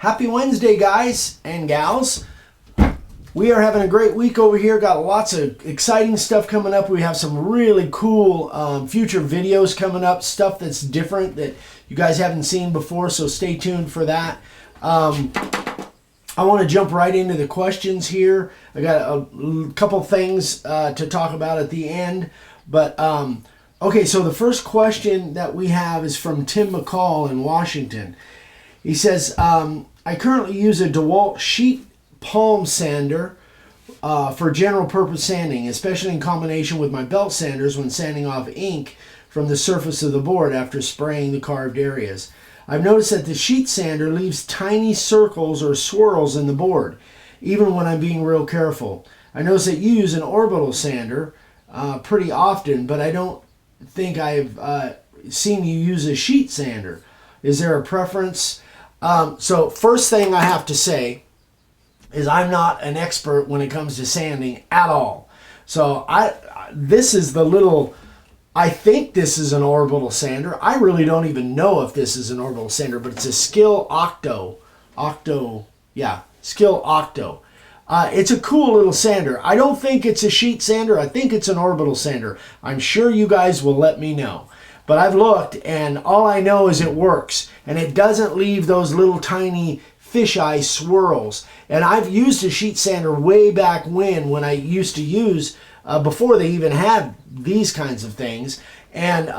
Happy Wednesday, guys and gals. We are having a great week over here. Got lots of exciting stuff coming up. We have some really cool future videos coming up, stuff that's different that you guys haven't seen before, so stay tuned for that. I want to jump right into the questions here. I got a couple things to talk about at the end. But, okay, so the first question that we have is from Tim McCall in Washington. He says, I currently use a DeWalt sheet palm sander for general purpose sanding, especially in combination with my belt sanders when sanding off ink from the surface of the board after spraying the carved areas. I've noticed that the sheet sander leaves tiny circles or swirls in the board, even when I'm being real careful. I notice that you use an orbital sander pretty often, but I don't think I've seen you use a sheet sander. Is there a preference? So first thing I have to say is I'm not an expert when it comes to sanding at all. So this is the little... I think this is an orbital sander. I really don't even know if this is an orbital sander, but it's a Skill Octo. Skill Octo. It's a cool little sander. I don't think it's a sheet sander. I think it's an orbital sander. I'm sure you guys will let me know. But I've looked, and all I know is it works. And it doesn't leave those little tiny fisheye swirls. And I've used a sheet sander way back when I used to use... before they even had these kinds of things, and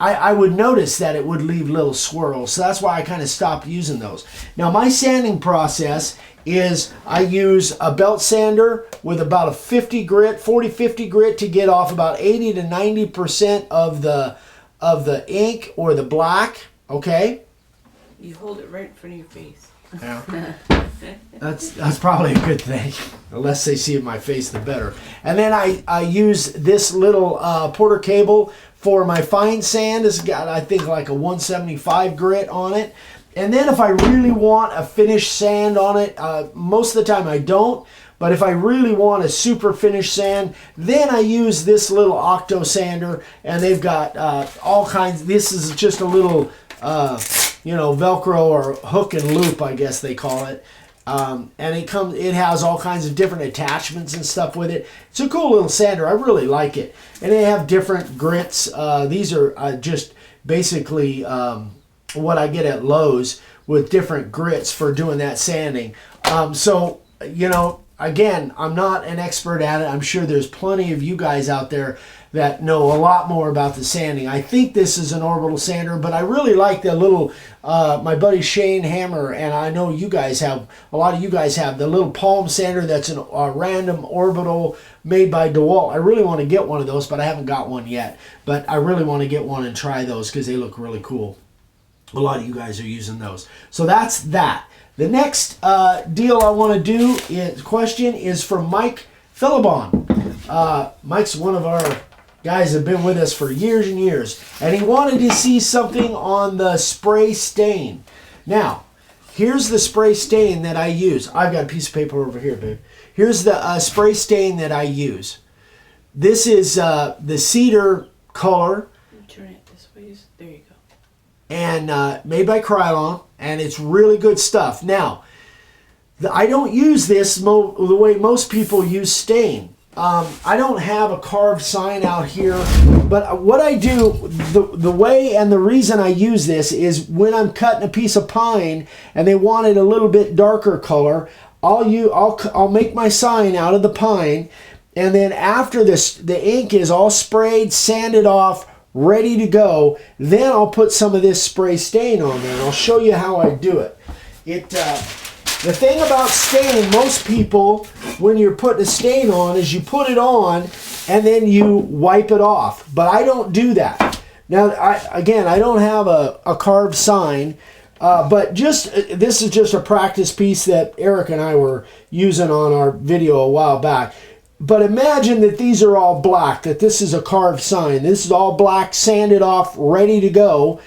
I would notice that it would leave little swirls, so that's why I kind of stopped using those. Now my sanding process is I use a belt sander with about a 40-50 grit to get off about 80 to 90% of the ink or the black. Okay, you hold it right in front of your face. Yeah. That's probably a good thing. The less they see of my face, the better. And then I use this little Porter cable for my fine sand. It's got, I think, like a 175 grit on it. And then if I really want a finished sand on it, most of the time I don't. But if I really want a super finished sand, then I use this little Octo sander. And they've got all kinds. This is just a little... Velcro or hook and loop, I guess they call it. And it has all kinds of different attachments and stuff with it. It's a cool little sander. I really like it. And they have different grits. These are just basically what I get at Lowe's with different grits for doing that sanding. Again, I'm not an expert at it. I'm sure there's plenty of you guys out there that know a lot more about the sanding. I think this is an orbital sander, but I really like the little, my buddy Shane Hammer, and I know you guys have, a lot of you guys have, the little palm sander that's a random orbital made by DeWalt. I really want to get one of those, but I haven't got one yet. But I really want to get one and try those because they look really cool. A lot of you guys are using those. So that's that. The next deal I want to do, question is from Mike Philibon. Mike's one of our guys that have been with us for years and years. And he wanted to see something on the spray stain. Now, here's the spray stain that I use. I've got a piece of paper over here, babe. Here's the spray stain that I use. This is the cedar color. Turn it this way. There you go. And made by Krylon. And it's really good stuff. Now, I don't use this the way most people use stain. I don't have a carved sign out here, but what I do, the way and the reason I use this is when I'm cutting a piece of pine and they want it a little bit darker color, I'll make my sign out of the pine, and then after the ink is all sprayed, sanded off, ready to go, then I'll put some of this spray stain on there, and I'll show you how I do it. The thing about stain, most people, when you're putting a stain on, is you put it on and then you wipe it off. But I don't do that. Now, I don't have a carved sign, but this is just a practice piece that Eric and I were using on our video a while back. But imagine that these are all black, that this is a carved sign. This is all black, sanded off, ready to go.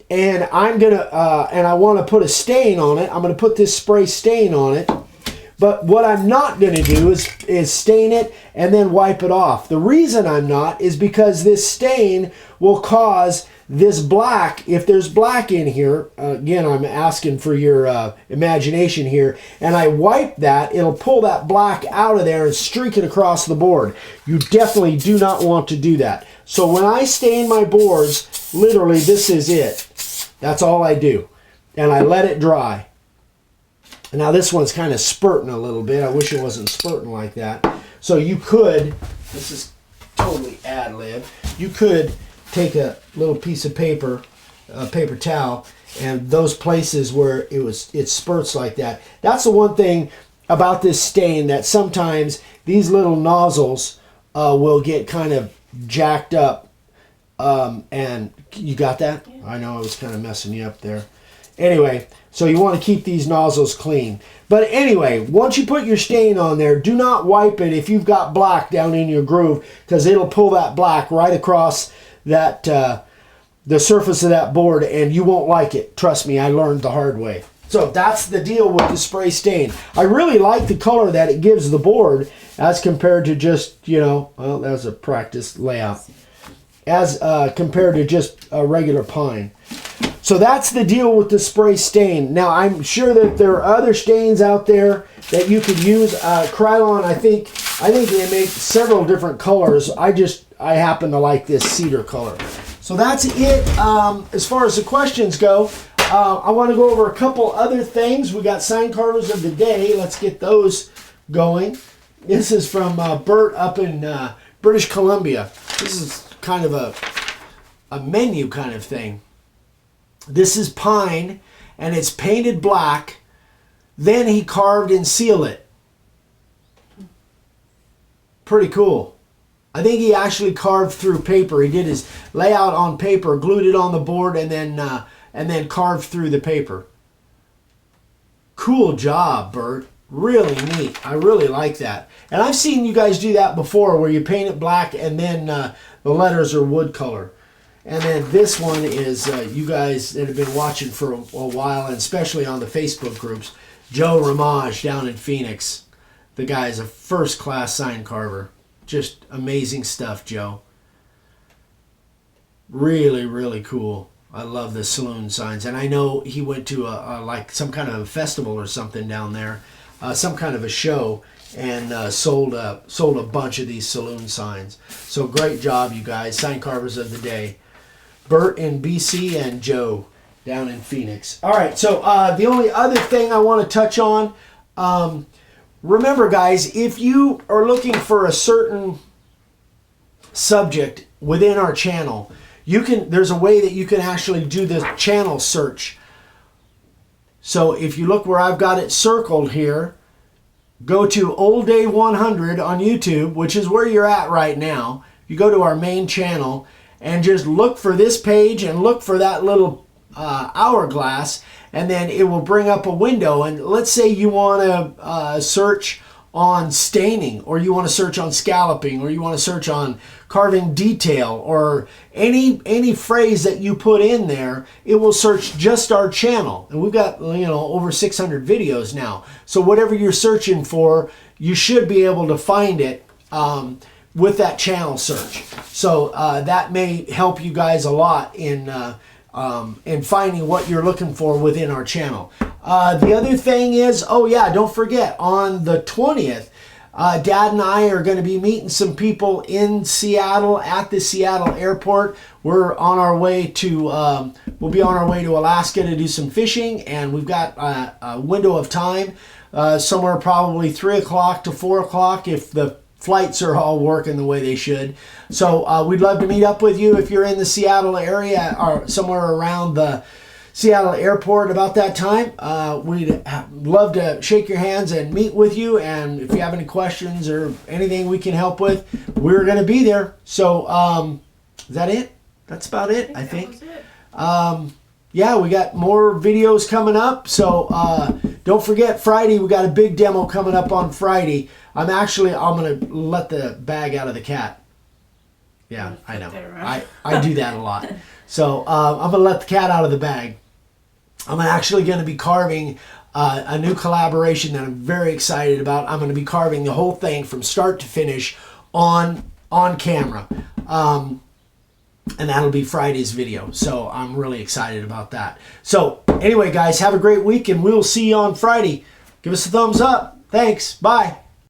And I want to put a stain on it. I'm going to put this spray stain on it. But what I'm not going to do is stain it and then wipe it off. The reason I'm not is because this stain will cause this black, if there's black in here, again, I'm asking for your imagination here, and I wipe that, it'll pull that black out of there and streak it across the board. You definitely do not want to do that. So when I stain my boards, literally this is it. That's all I do. And I let it dry. Now this one's kind of spurting a little bit. I wish it wasn't spurting like that. So you could, this is totally ad lib, you could take a little piece of paper, a paper towel, and those places where it spurts like that. That's the one thing about this stain, that sometimes these little nozzles will get kind of jacked up. And you got that? Yeah. I know I was kind of messing you up there. Anyway, so you want to keep these nozzles clean. But anyway, once you put your stain on there, do not wipe it if you've got black down in your groove, because it'll pull that black right across that the surface of that board, and you won't like it. Trust me, I learned the hard way. So that's the deal with the spray stain. I really like the color that it gives the board as compared to just, well, that was a practice layout, as compared to just a regular pine. So that's the deal with the spray stain. Now, I'm sure that there are other stains out there that you could use. Krylon, I think they make several different colors. I happen to like this cedar color. So that's it as far as the questions go. I want to go over a couple other things. We got sign carvers of the day. Let's get those going. This is from Bert up in British Columbia. This is kind of a menu kind of thing. This is pine, and it's painted black. Then he carved and sealed it. Pretty cool. I think he actually carved through paper. He did his layout on paper, glued it on the board, and then carved through the paper. Cool job, Bert. Really neat. I really like that. And I've seen you guys do that before, where you paint it black and then the letters are wood color. And then this one is you guys that have been watching for a while, and especially on the Facebook groups, Joe Ramage down in Phoenix. The guy is a first-class sign carver. Just amazing stuff, Joe. Really, really cool. I love the saloon signs. And I know he went to like some kind of a festival or something down there, some kind of a show, and sold a bunch of these saloon signs. So great job, you guys. Sign carvers of the day. Bert in BC and Joe down in Phoenix. All right, so the only other thing I want to touch on, remember, guys, if you are looking for a certain subject within our channel, there's a way that you can actually do the channel search. So if you look where I've got it circled here, go to Old Day 100 on YouTube, which is where you're at right now. You go to our main channel and just look for this page and look for that little hourglass, and then it will bring up a window. And let's say you want to search on staining, or you want to search on scalloping, or you want to search on carving detail, or any phrase that you put in there, it will search just our channel. And we've got over 600 videos now. So whatever you're searching for, you should be able to find it with that channel search. So that may help you guys a lot in finding what you're looking for within our channel. The other thing is, don't forget, on the 20th, Dad and I are going to be meeting some people in Seattle at the Seattle airport. We're on our way to, we'll be on our way to Alaska to do some fishing, and we've got a window of time, somewhere probably 3 o'clock to 4 o'clock if the flights are all working the way they should. So we'd love to meet up with you if you're in the Seattle area or somewhere around the Seattle airport about that time. We'd love to shake your hands and meet with you. And if you have any questions or anything we can help with, we're going to be there. So is that it? That's about it, I think. Yeah, we got more videos coming up. So don't forget, Friday, we got a big demo coming up on Friday. I'm going to let the bag out of the cat. Yeah, I know. I do that a lot. So I'm going to let the cat out of the bag. I'm actually going to be carving a new collaboration that I'm very excited about. I'm going to be carving the whole thing from start to finish on camera. And that'll be Friday's video. So I'm really excited about that. So anyway, guys, have a great week, and we'll see you on Friday. Give us a thumbs up. Thanks. Bye.